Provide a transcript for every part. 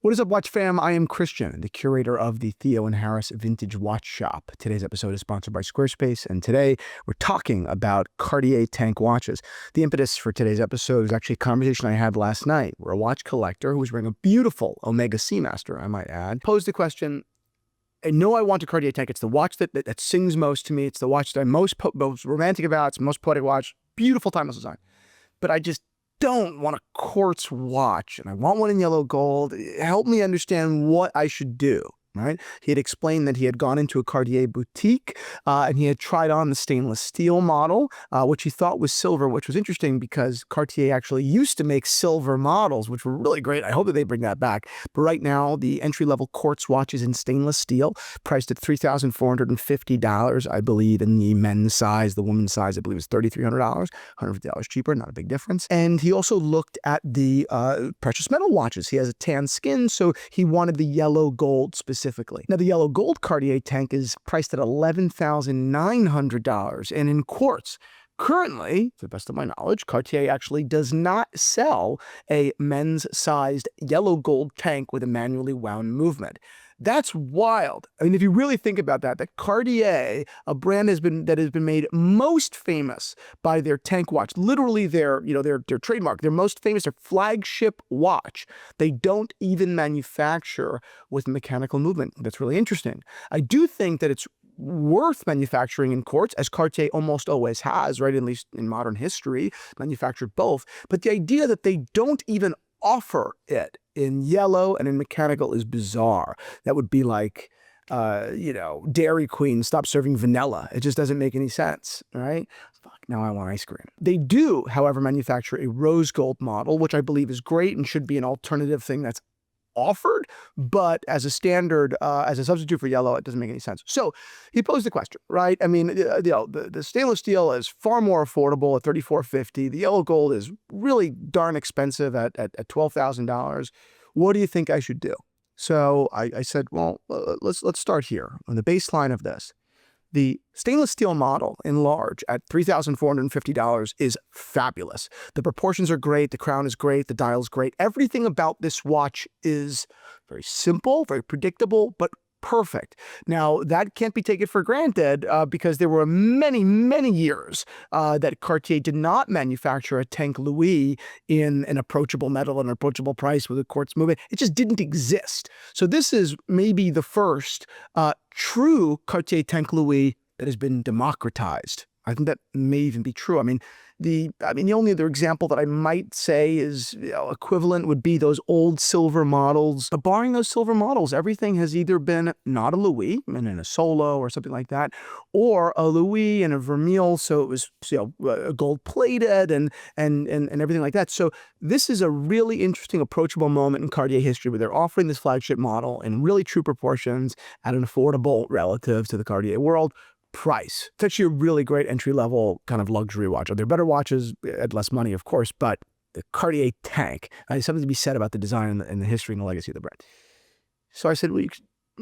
What is up, watch fam? I am Christian, the curator of the Theo and Harris Vintage Watch Shop. Today's episode is sponsored by Squarespace, and today we're talking about Cartier Tank watches. The impetus for today's episode is actually a conversation I had last night where a watch collector who was wearing a beautiful Omega Seamaster, I might add, posed the question, I know I want a Cartier Tank. It's the watch that sings most to me. It's the watch that I'm most romantic about. It's the most poetic watch. Beautiful timeless design. But I just don't want a quartz watch, and I want one in yellow gold. Help me understand what I should do, right? He had explained that he had gone into a Cartier boutique and he had tried on the stainless steel model, which he thought was silver, which was interesting because Cartier actually used to make silver models, which were really great. I hope that they bring that back. But right now, the entry-level quartz watch is in stainless steel, priced at $3,450, I believe, in the men's size. The women's size, I believe, is $3,300, $150 cheaper, not a big difference. And he also looked at the precious metal watches. He has a tan skin, so he wanted the yellow gold specifically. Now, the yellow gold Cartier Tank is priced at $11,900, and in quartz. Currently, to the best of my knowledge, Cartier actually does not sell a men's-sized yellow gold tank with a manually wound movement. That's wild. I mean, if you really think about that Cartier, a brand that has been made most famous by their tank watch, literally their trademark, their most famous, their flagship watch, they don't even manufacture with mechanical movement. That's really interesting. I do think that it's worth manufacturing in quartz, as Cartier almost always has, right? At least in modern history, manufactured both. But the idea that they don't even offer it in yellow and in mechanical is bizarre. That would be like, Dairy Queen stop serving vanilla. It just doesn't make any sense, right? Fuck, now I want ice cream. They do, however, manufacture a rose gold model, which I believe is great and should be an alternative thing that's offered, but as a standard, as a substitute for yellow, it doesn't make any sense. So he posed the question, right? I mean, the stainless steel is far more affordable at $3,450. The yellow gold is really darn expensive at $12,000. What do you think I should do? So I said, well, let's start here on the baseline of this. The stainless steel model in large at $3,450 is fabulous. The proportions are great. The crown is great. The dial is great. Everything about this watch is very simple, very predictable, but perfect. Now, that can't be taken for granted because there were many, many years that Cartier did not manufacture a Tank Louis in an approachable metal, an approachable price with a quartz movement. It just didn't exist. So this is maybe the first true Cartier Tank Louis that has been democratized. I think that may even be true. The only other example that I might say is equivalent would be those old silver models. But barring those silver models, everything has either been not a Louis, and in a Solo or something like that, or a Louis and a Vermeil, so it was gold plated and everything like that. So this is a really interesting, approachable moment in Cartier history where they're offering this flagship model in really true proportions at an affordable relative to the Cartier world price. It's actually a really great entry-level kind of luxury watch. There are better watches at less money, of course, but the Cartier Tank, there's something to be said about the design and the history and the legacy of the brand. So I said, well, you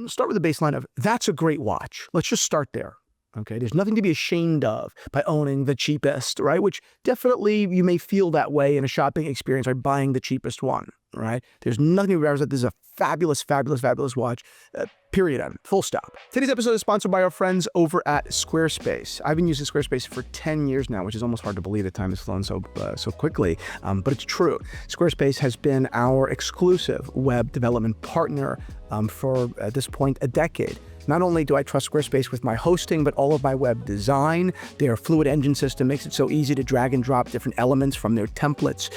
start with the baseline of, that's a great watch. Let's just start there. Okay, there's nothing to be ashamed of by owning the cheapest, right? Which definitely you may feel that way in a shopping experience by buying the cheapest one, right? There's nothing to be embarrassed that this is a fabulous, fabulous, fabulous watch. Period. Full stop. Today's episode is sponsored by our friends over at Squarespace. I've been using Squarespace for 10 years now, which is almost hard to believe. The time has flown so quickly, but it's true. Squarespace has been our exclusive web development partner for, at this point, a decade. Not only do I trust Squarespace with my hosting, but all of my web design. Their fluid engine system makes it so easy to drag and drop different elements from their templates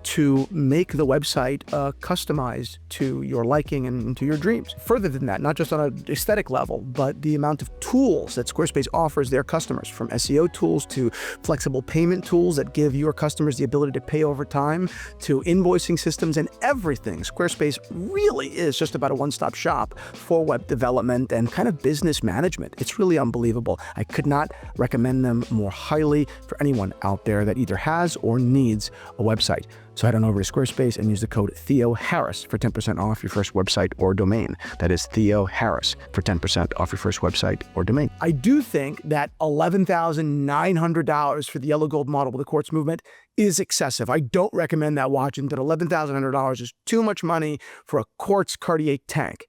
to make the website customized to your liking and to your dreams. Further than that, not just on an aesthetic level, but the amount of tools that Squarespace offers their customers, from SEO tools to flexible payment tools that give your customers the ability to pay over time, to invoicing systems and everything. Squarespace really is just about a one-stop shop for web development and kind of business management. It's really unbelievable. I could not recommend them more highly for anyone out there that either has or needs a website. So head on over to Squarespace and use the code Theo Harris for 10% off your first website or domain. That is Theo Harris for 10% off your first website or domain. I do think that $11,900 for the yellow gold model with the quartz movement is excessive. I don't recommend that watch, and that $11,900 is too much money for a quartz Cartier Tank.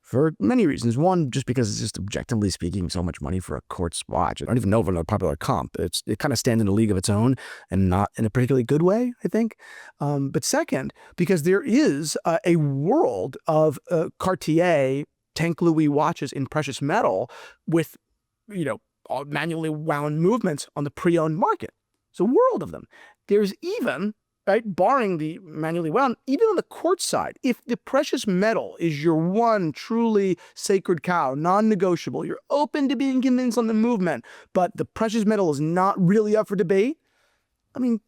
For many reasons. One, just because it's just objectively speaking so much money for a quartz watch. I don't even know if it's a popular comp. It kind of stands in a league of its own and not in a particularly good way, I think. But second, because there is a world of Cartier Tank Louis watches in precious metal with, manually wound movements on the pre-owned market. It's a world of them. There's even, right, barring the manually wound, even on the quartz side, if the precious metal is your one truly sacred cow, non-negotiable, you're open to being convinced on the movement, but the precious metal is not really up for debate, I mean,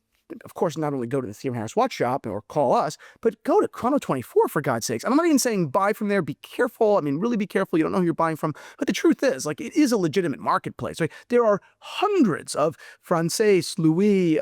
of course, not only go to the Theo Harris watch shop or call us, but go to Chrono24 for God's sakes. I'm not even saying buy from there. Be careful. I mean, really be careful. You don't know who you're buying from. But the truth is, it is a legitimate marketplace. Right? There are hundreds of Francaise, Louis,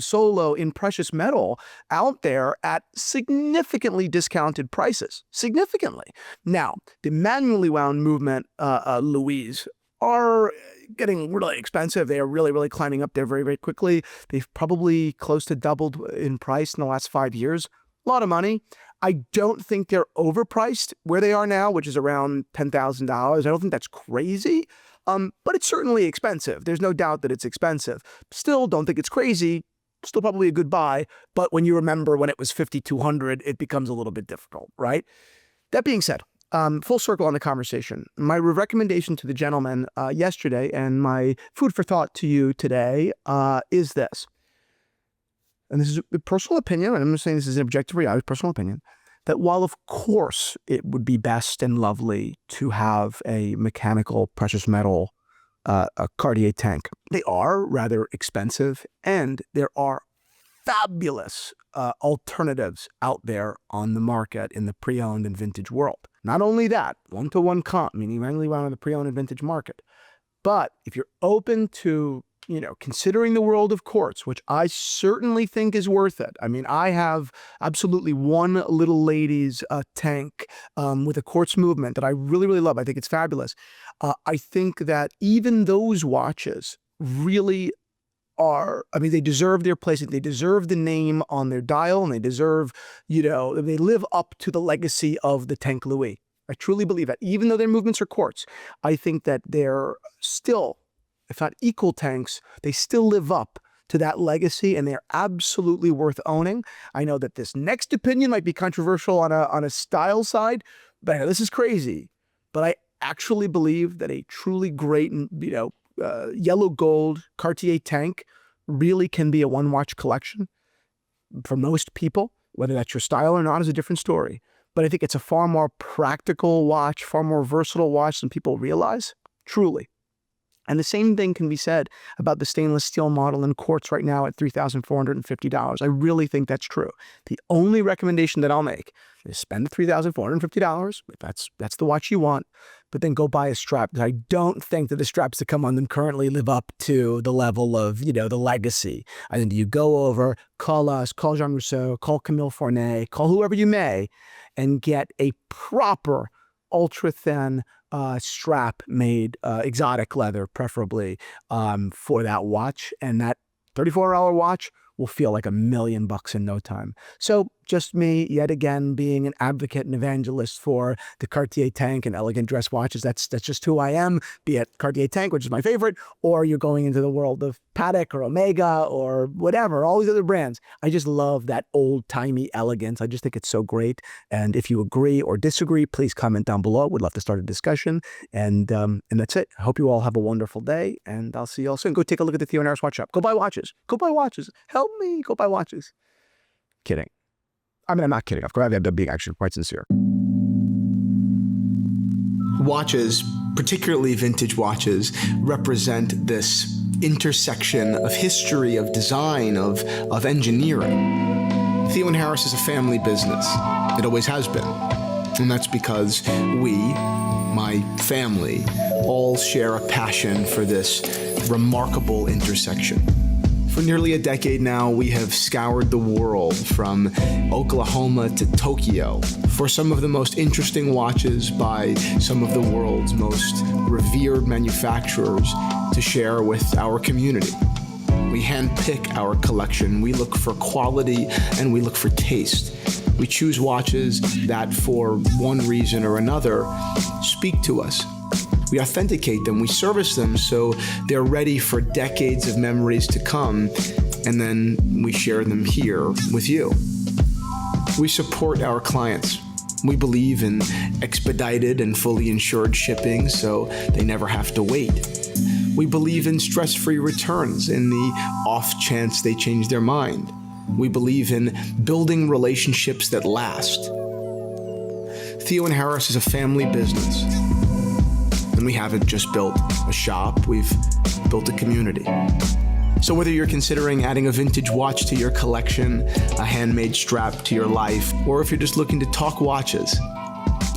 Solo in precious metal out there at significantly discounted prices. Significantly. Now, the manually wound movement Louis are getting really expensive. They are really, really climbing up there very, very quickly. They've probably close to doubled in price in the last 5 years. A lot of money. I don't think they're overpriced where they are now, which is around $10,000. I don't think that's crazy, but it's certainly expensive. There's no doubt that it's expensive. Still don't think it's crazy. Still probably a good buy, but when you remember when it was $5,200, it becomes a little bit difficult, right? That being said, full circle on the conversation. My recommendation to the gentleman yesterday and my food for thought to you today is this. And this is a personal opinion, and I'm not saying this is an objective reality, personal opinion, that while of course it would be best and lovely to have a mechanical precious metal a Cartier Tank, they are rather expensive, and there are fabulous alternatives out there on the market in the pre-owned and vintage world. Not only that, one-to-one comp, meaning manually wound in the pre-owned and vintage market. But if you're open to, considering the world of quartz, which I certainly think is worth it. I mean, I have absolutely one little lady's tank with a quartz movement that I really, really love. I think it's fabulous. I think that even those watches really they deserve their place. They deserve the name on their dial, and they deserve, they live up to the legacy of the Tank Louis. I truly believe that. Even though their movements are quartz, I think that they're still, if not equal tanks, they still live up to that legacy, and they're absolutely worth owning. I know that this next opinion might be controversial on a style side, but this is crazy. But I actually believe that a truly great, yellow gold Cartier Tank really can be a one-watch collection for most people. Whether that's your style or not is a different story. But I think it's a far more practical watch, far more versatile watch than people realize, truly. And the same thing can be said about the stainless steel model in quartz right now at $3,450. I really think that's true. The only recommendation that I'll make is spend the $3,450 if that's the watch you want, but then go buy a strap, because I don't think that the straps that come on them currently live up to the level of, the legacy. I think you go over, call us, call Jean Rousseau, call Camille Fournet, call whoever you may, and get a proper ultra-thin strap made, exotic leather preferably, for that watch. And that $34 watch will feel like $1 million in no time. So just me, yet again, being an advocate and evangelist for the Cartier Tank and elegant dress watches. That's just who I am, be it Cartier Tank, which is my favorite, or you're going into the world of Patek or Omega or whatever, all these other brands. I just love that old-timey elegance. I just think it's so great. And if you agree or disagree, please comment down below. We'd love to start a discussion. And that's it. I hope you all have a wonderful day, and I'll see you all soon. Go take a look at the Theo Harris watch shop. Go buy watches. Go buy watches. Help me. Go buy watches. Kidding. I mean, I'm not kidding. Of course, I'm being actually quite sincere. Watches, particularly vintage watches, represent this intersection of history, of design, of engineering. Theo Harris is a family business. It always has been. And that's because we, my family, all share a passion for this remarkable intersection. For nearly a decade now, we have scoured the world from Oklahoma to Tokyo for some of the most interesting watches by some of the world's most revered manufacturers to share with our community. We handpick our collection, we look for quality, and we look for taste. We choose watches that, for one reason or another, speak to us. We authenticate them, we service them so they're ready for decades of memories to come, and then we share them here with you. We support our clients. We believe in expedited and fully insured shipping so they never have to wait. We believe in stress-free returns in the off chance they change their mind. We believe in building relationships that last. Theo & Harris is a family business. And we haven't just built a shop, we've built a community. So whether you're considering adding a vintage watch to your collection, a handmade strap to your life, or if you're just looking to talk watches,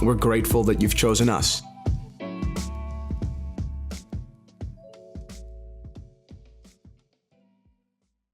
we're grateful that you've chosen us.